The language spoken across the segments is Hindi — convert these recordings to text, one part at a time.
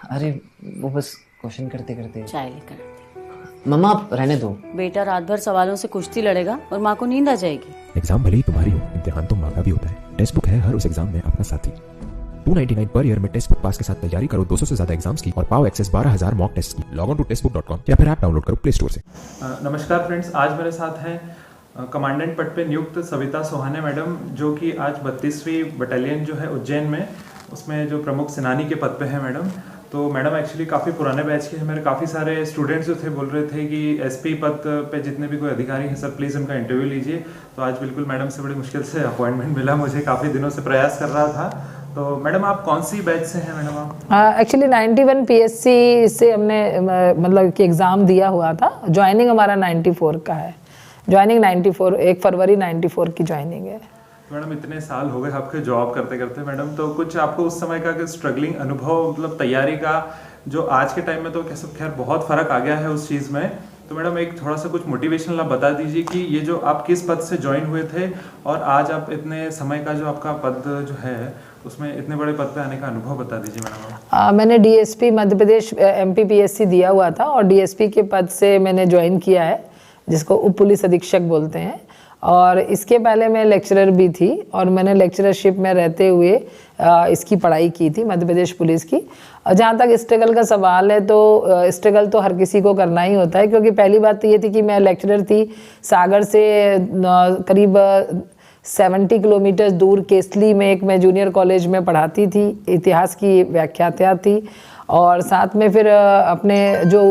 अरे वो बस क्वेश्चन करते करते। चाय लेकर। मम्मा आप रहने दो। बेटा रात भर सवालों से कुश्ती लड़ेगा और माँ को नींद आ जाएगी। एग्जाम भले ही तुम्हारी हो, इम्तिहान तो माँ का भी होता है। टेक्स्ट बुक है हर उस एग्जाम में अपना साथी। 299 पर ईयर में टेक्स्ट बुक पास के साथ तैयारी करो 200 से ज्यादा एग्जाम्स की और पाओ एक्सेस 12,000 मॉक टेस्ट की। लॉग ऑन टू टेक्स्टबुक.com या फिर ऐप डाउनलोड करो प्ले स्टोर से। नमस्कार फ्रेंड्स, आज मेरे साथ हैं कमांडेंट पद पे नियुक्त सविता सोहाने मैडम, जो कि आज 32वीं बटालियन जो है उज्जैन में, उसमें जो प्रमुख सेनानी के पद पे है मैडम। तो मैडम एक्चुअली काफ़ी पुराने बैच के हैं। मेरे काफ़ी सारे स्टूडेंट्स जो थे बोल रहे थे कि एसपी पद पे जितने भी कोई अधिकारी हैं सर प्लीज़ उनका इंटरव्यू लीजिए। तो आज बिल्कुल मैडम से बड़ी मुश्किल से अपॉइंटमेंट मिला मुझे, काफ़ी दिनों से प्रयास कर रहा था। तो मैडम आप कौन सी बैच से हैं मैडम आप? एक्चुअली 91 पीएससी से हमने मतलब कि एग्ज़ाम दिया हुआ था। ज्वाइनिंग हमारा 94 का है। ज्वाइनिंग 94 1 फरवरी 94 की ज्वाइनिंग है। मैडम इतने साल हो गए आपके जॉब करते करते मैडम, तो कुछ आपको उस समय का स्ट्रगलिंग अनुभव, मतलब तैयारी का, जो आज के टाइम में तो कैसे खैर बहुत फ़र्क आ गया है उस चीज़ में। तो मैडम एक थोड़ा सा कुछ मोटिवेशनल आप बता दीजिए कि ये जो आप किस पद से ज्वाइन हुए थे और आज आप इतने समय का जो आपका पद जो है उसमें इतने बड़े पद पे आने का अनुभव बता दीजिए मैडम। मैंने DSP Madhya Pradesh MP PSC दिया हुआ था और डीएसपी के पद से मैंने ज्वाइन किया है, जिसको उप पुलिस अधीक्षक बोलते हैं। और इसके पहले मैं लेक्चरर भी थी और मैंने लेक्चरशिप में रहते हुए इसकी पढ़ाई की थी मध्य प्रदेश पुलिस की। जहाँ तक स्ट्रगल का सवाल है तो स्ट्रगल तो हर किसी को करना ही होता है, क्योंकि पहली बात तो ये थी कि मैं लेक्चरर थी सागर से करीब 70 किलोमीटर दूर केसली में एक मैं जूनियर कॉलेज में पढ़ाती थी, इतिहास की व्याख्याता थी। और साथ में फिर अपने जो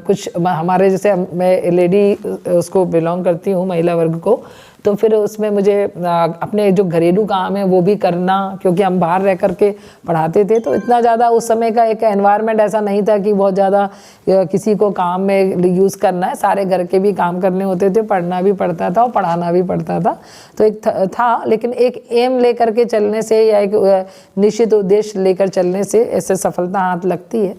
कुछ हमारे जैसे मैं लेडी उसको बिलोंग करती हूँ, महिला वर्ग को, तो फिर उसमें मुझे अपने जो घरेलू काम है वो भी करना, क्योंकि हम बाहर रह कर के पढ़ाते थे। तो इतना ज़्यादा उस समय का एक एनवायरनमेंट ऐसा नहीं था कि बहुत ज़्यादा किसी को काम में यूज़ करना है। सारे घर के भी काम करने होते थे, पढ़ना भी पड़ता था और पढ़ाना भी पड़ता था। तो एक था, लेकिन एक एम लेकर के चलने से या एक निश्चित उद्देश्य लेकर चलने से ऐसे सफलता हाथ लगती है।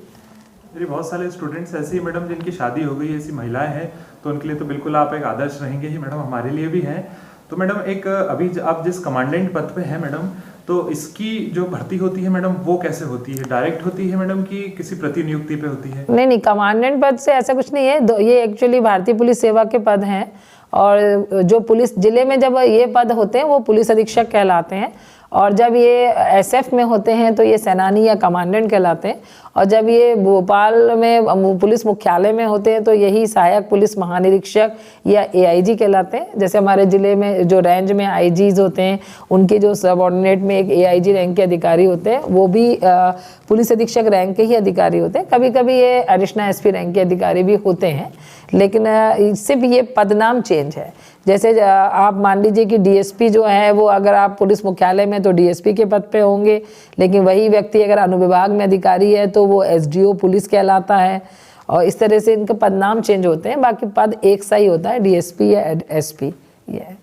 मेरी बहुत सारे स्टूडेंट्स ऐसे ही मैडम जिनकी शादी हो गई, ऐसी महिलाएं हैं, तो उनके लिए तो बिल्कुल आप एक आदर्श रहेंगे ही मैडम, हमारे लिए भी हैं। तो मैडम एक अभी आप जिस कमांडेंट पद पे हैं मैडम, तो इसकी जो भर्ती होती है मैडम वो कैसे होती है? डायरेक्ट होती है मैडम कि किसी प्रतिनियुक्ति पे होती है? नहीं, कमांडेंट पद से ऐसा कुछ नहीं है। ये एक्चुअली भारतीय पुलिस सेवा के पद हैं और जो पुलिस जिले में जब ये पद होते हैं वो पुलिस अधीक्षक कहलाते हैं, और जब ये एसएफ में होते हैं तो ये सेनानी या कमांडेंट कहलाते हैं, और जब ये भोपाल में पुलिस मुख्यालय में होते हैं तो यही सहायक पुलिस महानिरीक्षक या एआईजी कहलाते हैं। जैसे हमारे ज़िले में जो रेंज में आईजीज होते हैं, उनके जो सबऑर्डिनेट में एक एआईजी रैंक के अधिकारी होते हैं, वो भी पुलिस अधीक्षक रैंक के ही अधिकारी होते हैं। कभी कभी ये एडिशनल एसपी रैंक के अधिकारी भी होते हैं, लेकिन सिर्फ ये पदनाम चेंज है। जैसे आप मान लीजिए कि डीएसपी जो है वो, अगर आप पुलिस मुख्यालय में तो डीएसपी के पद पे होंगे, लेकिन वही व्यक्ति अगर अनुविभाग में अधिकारी है तो वो एसडीओ पुलिस कहलाता है। और इस तरह से इनका पदनाम चेंज होते हैं, बाकी पद एक सा ही होता है, डीएसपी या एसपी। ये है।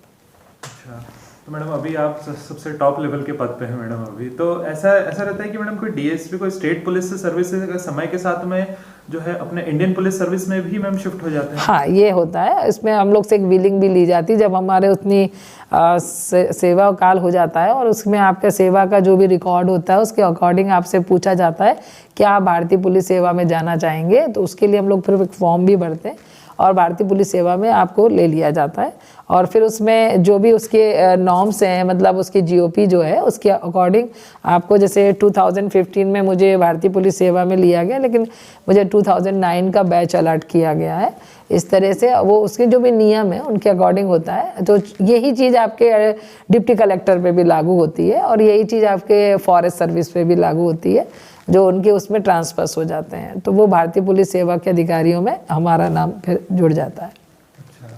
अच्छा, तो मैडम अभी आप सबसे टॉप लेवल के पद पे हैं मैडम अभी। तो ऐसा रहता है कि मैडम कोई डीएसपी कोई स्टेट पुलिस सर्विस समय के साथ में जो है अपने इंडियन पुलिस सर्विस में भी मैम शिफ्ट हो जाते हैं? हाँ, ये होता है। इसमें हम लोग से एक बिलिंग भी ली जाती है जब हमारे उतनी सेवा काल हो जाता है, और उसमें आपके सेवा का जो भी रिकॉर्ड होता है उसके अकॉर्डिंग आपसे पूछा जाता है कि आप भारतीय पुलिस सेवा में जाना चाहेंगे। तो उसके लिए हम लोग फिर एक फॉर्म भी भरते हैं और भारतीय पुलिस सेवा में आपको ले लिया जाता है। और फिर उसमें जो भी उसके नॉर्म्स हैं, मतलब उसकी जीओपी जो है उसके अकॉर्डिंग आपको, जैसे 2015 में मुझे भारतीय पुलिस सेवा में लिया गया, लेकिन मुझे 2009 का बैच अलॉट किया गया है। इस तरह से वो उसके जो भी नियम है उनके अकॉर्डिंग होता है। तो यही चीज़ आपके डिप्टी कलेक्टर पे भी लागू होती है और यही चीज़ आपके फॉरेस्ट सर्विस पे भी लागू होती है, जो उनके उसमें ट्रांसफर्स हो जाते हैं। तो वो भारतीय पुलिस सेवा के अधिकारियों में हमारा नाम फिर जुड़ जाता है। अच्छा,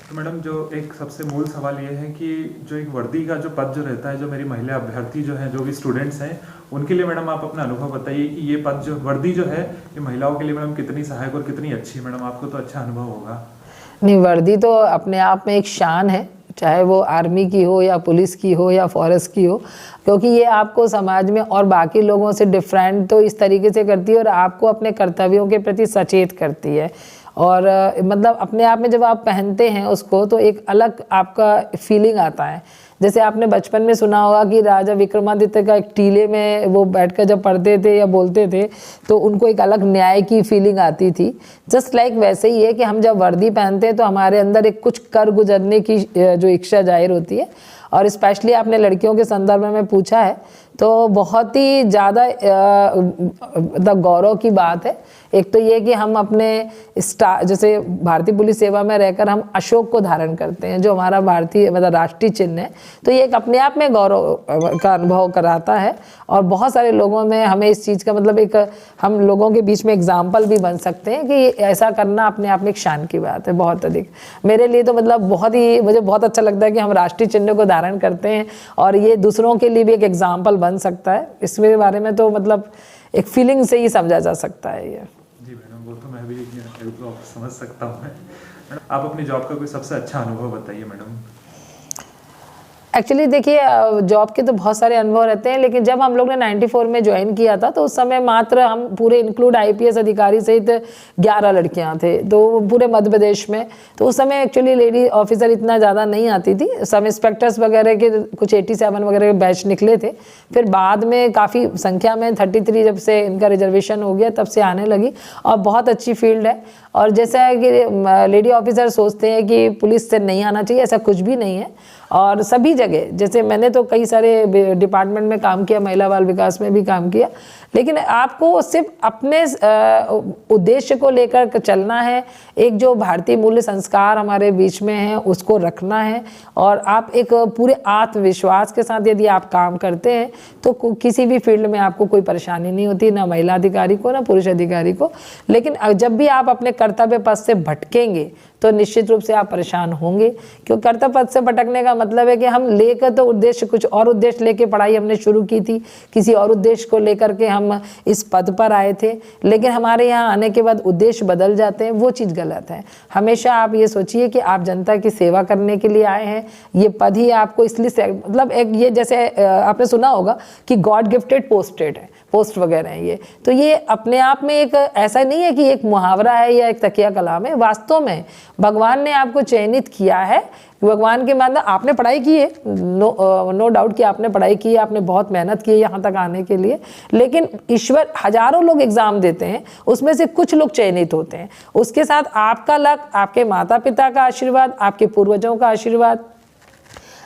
तो मैडम जो एक सबसे मूल सवाल ये है कि जो एक वर्दी का जो पद जो रहता है, जो मेरी महिला अभ्यर्थी जो हैं, जो भी स्टूडेंट्स हैं, उनके लिए मैडम आप अपना अनुभव बताइए कि ये पद जो वर्दी जो है ये महिलाओं के लिए मैडम कितनी सहायक और कितनी अच्छी? मैडम आपको तो अच्छा अनुभव होगा। नहीं, वर्दी तो अपने आप में एक शान है, चाहे वो आर्मी की हो या पुलिस की हो या फॉरेस्ट की हो, क्योंकि ये आपको समाज में और बाकी लोगों से डिफरेंट तो इस तरीके से करती है और आपको अपने कर्तव्यों के प्रति सचेत करती है। और मतलब अपने आप में जब आप पहनते हैं उसको तो एक अलग आपका फीलिंग आता है। जैसे आपने बचपन में सुना होगा कि राजा विक्रमादित्य का एक टीले में वो बैठकर जब पढ़ते थे या बोलते थे तो उनको एक अलग न्याय की फीलिंग आती थी। जस्ट लाइक वैसे ही है कि हम जब वर्दी पहनते हैं तो हमारे अंदर एक कुछ कर गुजरने की जो इच्छा जाहिर होती है। और स्पेशली आपने लड़कियों के संदर्भ में पूछा है तो बहुत ही ज़्यादा मतलब गौरव की बात है। एक तो ये कि हम अपने जैसे भारतीय पुलिस सेवा में रहकर हम अशोक को धारण करते हैं जो हमारा भारतीय मतलब राष्ट्रीय चिन्ह है, तो ये एक अपने आप में गौरव का अनुभव कराता है। और बहुत सारे लोगों में हमें इस चीज़ का मतलब एक हम लोगों के बीच में एग्जाम्पल भी बन सकते हैं कि ऐसा करना अपने आप में एक शान की बात है बहुत अधिक। मेरे लिए तो मतलब मुझे बहुत अच्छा लगता है कि हम राष्ट्रीय चिन्ह को धारण करते हैं और ये दूसरों के लिए भी एक एग्जाम्पल बन सकता है। इसमें बारे में तो मतलब एक फीलिंग से ही समझा जा सकता है ये। जी मैडम, वो तो मैं भी समझ सकता हूँ। मैडम आप अपनी जॉब का कोई सबसे अच्छा अनुभव बताइए मैडम। एक्चुअली देखिए जॉब के तो बहुत सारे अनुभव रहते हैं, लेकिन जब हम लोग ने 94 में ज्वाइन किया था तो उस समय मात्र हम पूरे इंक्लूड आईपीएस अधिकारी सहित 11 लड़कियां थे तो पूरे मध्य प्रदेश में। तो उस समय एक्चुअली लेडी ऑफिसर इतना ज़्यादा नहीं आती थी। सब इंस्पेक्टर्स वगैरह के कुछ 87 वगैरह के बैच निकले थे। फिर बाद में काफ़ी संख्या में 33 जब से इनका रिजर्वेशन हो गया तब से आने लगी और बहुत अच्छी फील्ड है। और जैसा है कि लेडी ऑफिसर सोचते हैं कि पुलिस से नहीं आना चाहिए, ऐसा कुछ भी नहीं है। और सभी जगह जैसे मैंने तो कई सारे डिपार्टमेंट में काम किया, महिला बाल विकास में भी काम किया, लेकिन आपको सिर्फ अपने उद्देश्य को लेकर चलना है। एक जो भारतीय मूल्य संस्कार हमारे बीच में है उसको रखना है और आप एक पूरे आत्मविश्वास के साथ यदि आप काम करते हैं तो किसी भी फील्ड में आपको कोई परेशानी नहीं होती, ना महिला अधिकारी को ना पुरुष अधिकारी को। लेकिन जब भी आप अपने कर्तव्य पथ से भटकेंगे तो निश्चित रूप से आप परेशान होंगे, क्योंकि कर्तव्य पथ से भटकने का मतलब है कि हम लेकर तो उद्देश्य कुछ और उद्देश्य लेके पढ़ाई हमने शुरू की थी, किसी और उद्देश्य को लेकर के हम इस पद पर आए थे, लेकिन हमारे यहाँ आने के बाद उद्देश्य बदल जाते हैं, वो चीज़ गलत है। हमेशा आप ये सोचिए कि आप जनता की सेवा करने के लिए आए हैं। ये पद ही आपको इसलिए मतलब एक ये जैसे आपने सुना होगा कि गॉड गिफ्टेड पोस्ट वगैरह है ये, तो ये अपने आप में एक ऐसा नहीं है कि एक मुहावरा है या एक तकिया कलाम है। वास्तव में भगवान ने आपको चयनित किया है। भगवान के मतलब आपने पढ़ाई की है, नो डाउट कि आपने पढ़ाई की है, आपने बहुत मेहनत की है यहाँ तक आने के लिए, लेकिन ईश्वर हजारों लोग एग्जाम देते हैं, उसमें से कुछ लोग चयनित होते हैं। उसके साथ आपका लक, आपके माता पिता का आशीर्वाद, आपके पूर्वजों का आशीर्वाद,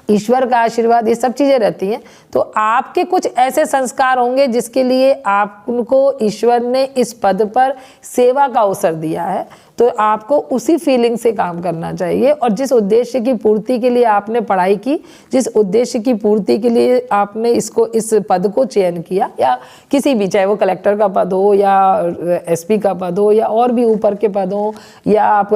ईश्वर का आशीर्वाद, ये सब चीज़ें रहती हैं। तो आपके कुछ ऐसे संस्कार होंगे जिसके लिए आपको ईश्वर ने इस पद पर सेवा का अवसर दिया है, तो आपको उसी फीलिंग से काम करना चाहिए। और जिस उद्देश्य की पूर्ति के लिए आपने पढ़ाई की, जिस उद्देश्य की पूर्ति के लिए आपने इस पद को चयन किया, या किसी भी, चाहे वो कलेक्टर का पद हो या एसपी का पद हो या और भी ऊपर के पद हो या आप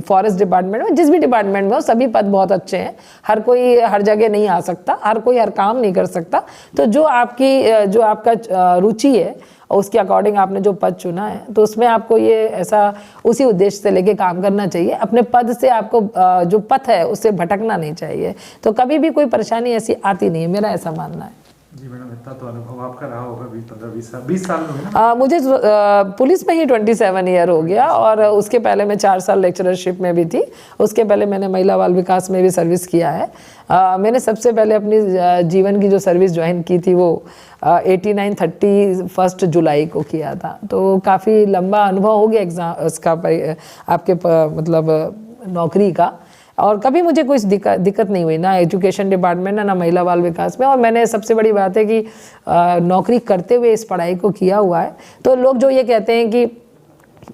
फॉरेस्ट डिपार्टमेंट में, जिस भी डिपार्टमेंट में हो, सभी पद बहुत अच्छे हैं। हर कोई हर जगह नहीं आ सकता, हर कोई हर काम नहीं कर सकता। तो जो आपका रुचि है उसके अकॉर्डिंग आपने जो पद चुना है, तो उसमें आपको ये ऐसा उसी उद्देश्य से लेके काम करना चाहिए। अपने पद से आपको जो पथ है उससे भटकना नहीं चाहिए, तो कभी भी कोई परेशानी ऐसी आती नहीं है, मेरा ऐसा मानना है। जी मैडम, इतना तो अनुभव आपका रहा होगा 20 साल हो गए ना? मुझे पुलिस में ही 27 ईयर हो गया और उसके पहले मैं 4 साल लेक्चरशिप में भी थी। उसके पहले मैंने महिला बाल विकास में भी सर्विस किया है। मैंने सबसे पहले अपनी जीवन की जो सर्विस ज्वाइन की थी वो 31 जुलाई को किया था, तो काफ़ी लंबा अनुभव हो गया एग्ज़ाम उसका आपके मतलब नौकरी का। और कभी मुझे कोई दिक्कत नहीं हुई, ना एजुकेशन डिपार्टमेंट ना महिला बाल विकास में। और मैंने सबसे बड़ी बात है कि नौकरी करते हुए इस पढ़ाई को किया हुआ है। तो लोग जो ये कहते हैं कि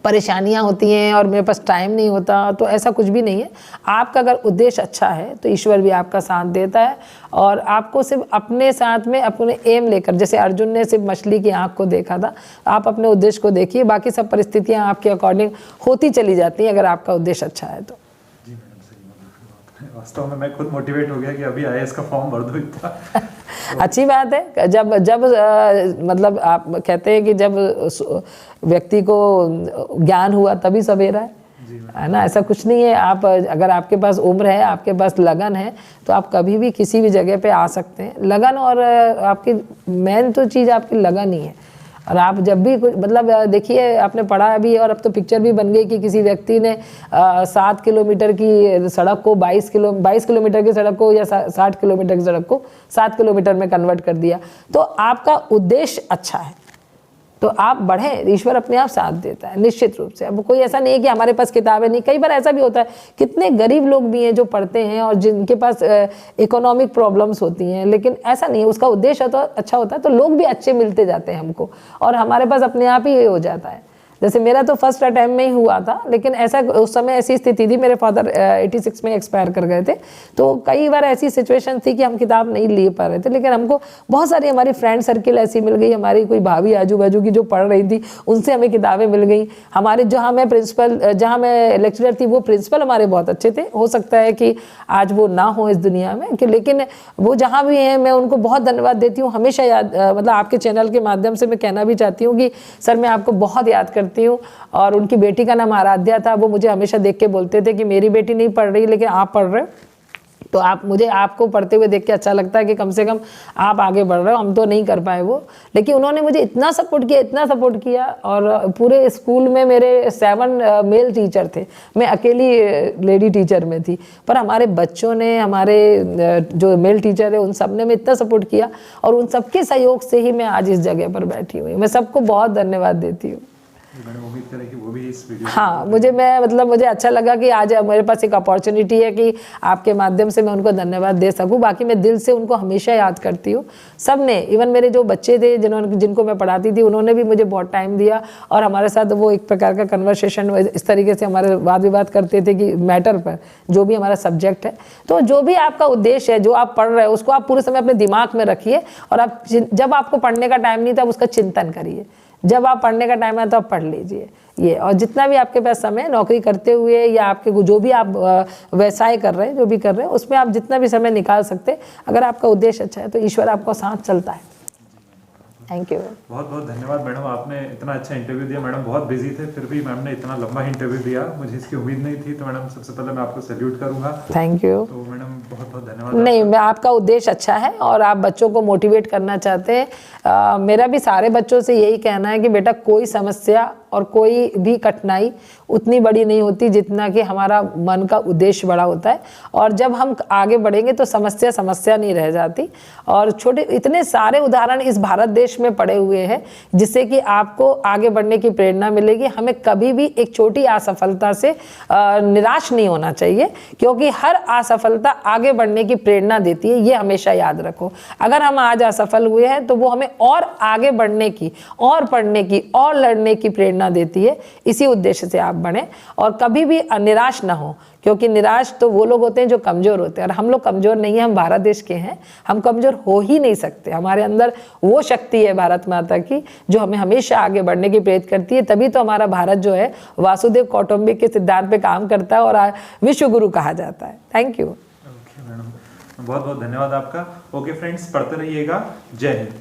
परेशानियां होती हैं और मेरे पास टाइम नहीं होता, तो ऐसा कुछ भी नहीं है। आपका अगर उद्देश्य अच्छा है तो ईश्वर भी आपका साथ देता है। और आपको सिर्फ अपने साथ में अपने एम लेकर, जैसे अर्जुन ने सिर्फ मछली की आंख को देखा था, आप अपने उद्देश्य को देखिए, बाकी सब परिस्थितियां आपके अकॉर्डिंग होती चली जाती हैं अगर आपका उद्देश्य अच्छा है तो। वास्तव में मैं खुद मोटिवेट हो गया कि अभी आईएएस का फॉर्म भर दो इतना। अच्छी बात है। जब मतलब आप कहते हैं कि जब व्यक्ति को ज्ञान हुआ तभी सवेरा है ना, ऐसा कुछ नहीं है। आप अगर आपके पास उम्र है, आपके पास लगन है, तो आप कभी भी किसी भी जगह पे आ सकते हैं। लगन और आपकी मेन तो चीज़ आपकी लगन ही है। और आप जब भी कुछ मतलब देखिए, आपने पढ़ा भी और अब तो पिक्चर भी बन गई कि किसी व्यक्ति ने 7 किलोमीटर की सड़क को 22 किलोमीटर की सड़क को या 60 किलोमीटर की सड़क को 7 किलोमीटर में कन्वर्ट कर दिया। तो आपका उद्देश्य अच्छा है तो आप बढ़ें, ईश्वर अपने आप साथ देता है निश्चित रूप से। अब कोई ऐसा नहीं है कि हमारे पास किताबें नहीं, कई बार ऐसा भी होता है, कितने गरीब लोग भी हैं जो पढ़ते हैं और जिनके पास इकोनॉमिक प्रॉब्लम्स होती हैं, लेकिन ऐसा नहीं है, उसका उद्देश्य तो अच्छा होता है तो लोग भी अच्छे मिलते जाते हैं हमको और हमारे पास अपने आप ही ये हो जाता है। जैसे मेरा तो फर्स्ट अटैम्प्ट में ही हुआ था, लेकिन ऐसा उस समय ऐसी स्थिति थी, मेरे फादर 86 में एक्सपायर कर गए थे, तो कई बार ऐसी सिचुएशन थी कि हम किताब नहीं ले पा रहे थे, लेकिन हमको बहुत सारी हमारी फ्रेंड सर्किल ऐसी मिल गई, हमारी कोई भाभी आजू बाजू की जो पढ़ रही थी उनसे हमें किताबें मिल गई। हमारे जहाँ मैं लेक्चरर थी वो प्रिंसिपल हमारे बहुत अच्छे थे, हो सकता है कि आज वो ना हो इस दुनिया में कि, लेकिन वो जहाँ भी हैं मैं उनको बहुत धन्यवाद देती हूँ हमेशा। याद मतलब आपके चैनल के माध्यम से मैं कहना भी चाहती हूँ कि सर मैं आपको बहुत याद करती हूँ। और उनकी बेटी का नाम आराध्या था, वो मुझे हमेशा देख के बोलते थे कि मेरी बेटी नहीं पढ़ रही लेकिन आप पढ़ रहे हो, तो आपको पढ़ते हुए देख के अच्छा लगता है कि कम से कम आप आगे बढ़ रहे हो, हम तो नहीं कर पाए वो। लेकिन उन्होंने मुझे इतना सपोर्ट किया और पूरे स्कूल में मेरे 7 मेल टीचर थे, मैं अकेली लेडी टीचर में थी, पर हमारे बच्चों ने, हमारे जो मेल टीचर है उन सब ने मैं इतना सपोर्ट किया और उन सबके सहयोग से ही मैं आज इस जगह पर बैठी हुई। मैं सबको बहुत धन्यवाद देती हूँ। उम्मीद करें कि वो भी इस वीडियो हाँ, मुझे अच्छा लगा कि आज मेरे पास एक अपॉर्चुनिटी है कि आपके माध्यम से मैं उनको धन्यवाद दे सकूं। बाकी मैं दिल से उनको हमेशा याद करती हूँ। सब ने, इवन मेरे जो बच्चे थे जिनको मैं पढ़ाती थी, उन्होंने भी मुझे बहुत टाइम दिया और हमारे साथ वो एक प्रकार का कन्वर्सेशन इस तरीके से हमारे वाद विवाद करते थे कि मैटर पर, जो भी हमारा सब्जेक्ट है। तो जो भी आपका उद्देश्य है, जो आप पढ़ रहे हो, उसको आप पूरे समय अपने दिमाग में रखिए और आप जब आपको पढ़ने का टाइम नहीं था उसका चिंतन करिए, जब आप पढ़ने का टाइम है तो आप पढ़ लीजिए ये। और जितना भी आपके पास समय, नौकरी करते हुए या आपके जो भी आप व्यवसाय कर रहे हैं, जो भी कर रहे हैं, उसमें आप जितना भी समय निकाल सकते, अगर आपका उद्देश्य अच्छा है तो ईश्वर आपको साथ चलता है। Thank you. बहुत बहुत धन्यवाद मैडम, आपने इतना अच्छा इंटरव्यू दिया। मैडम बहुत बिजी थे, फिर भी मैम ने इतना लंबा इंटरव्यू दिया, मुझे इसकी उम्मीद नहीं थी। तो मैडम सबसे पहले मैं आपको सैल्यूट करूंगा। Thank you. तो मैडम बहुत बहुत धन्यवाद। नहीं, मैं आपका उद्देश्य अच्छा है और आप बच्चों को मोटिवेट करना चाहते हैं। मेरा भी सारे बच्चों से यही कहना है कि बेटा कोई समस्या और कोई भी कठिनाई उतनी बड़ी नहीं होती जितना कि हमारा मन का उद्देश्य बड़ा होता है। और जब हम आगे बढ़ेंगे तो समस्या नहीं रह जाती। और छोटे इतने सारे उदाहरण इस भारत देश में पड़े हुए हैं जिससे कि आपको आगे बढ़ने की प्रेरणा मिलेगी। हमें कभी भी एक छोटी असफलता से निराश नहीं होना चाहिए, क्योंकि हर असफलता आगे बढ़ने की प्रेरणा देती है, ये हमेशा याद रखो। अगर हम आज असफल हुए हैं तो वो हमें और आगे बढ़ने की, और पढ़ने की, और लड़ने की प्रेरणा देती है। इसी उद्देश्य से आप बढ़ें और कभी भी निराश ना हो, क्योंकि निराश तो वो लोग होते हैं जो कमजोर होते हैं, और हम लोग कमजोर नहीं है, हम भारत देश के हैं, हम कमजोर हो ही नहीं सकते। हमारे अंदर वो शक्ति है भारत माता की जो हमें हमेशा आगे बढ़ने की प्रेरित करती है। तभी तो हमारा भारत जो है वासुदेव कौटुंबिक के सिद्धांत पे काम करता है और विश्व गुरु कहा जाता है। Thank you. ओके मैडम, बहुत बहुत धन्यवाद आपका। ओके फ्रेंड्स, पढ़ते रहिएगा। जय हिंद।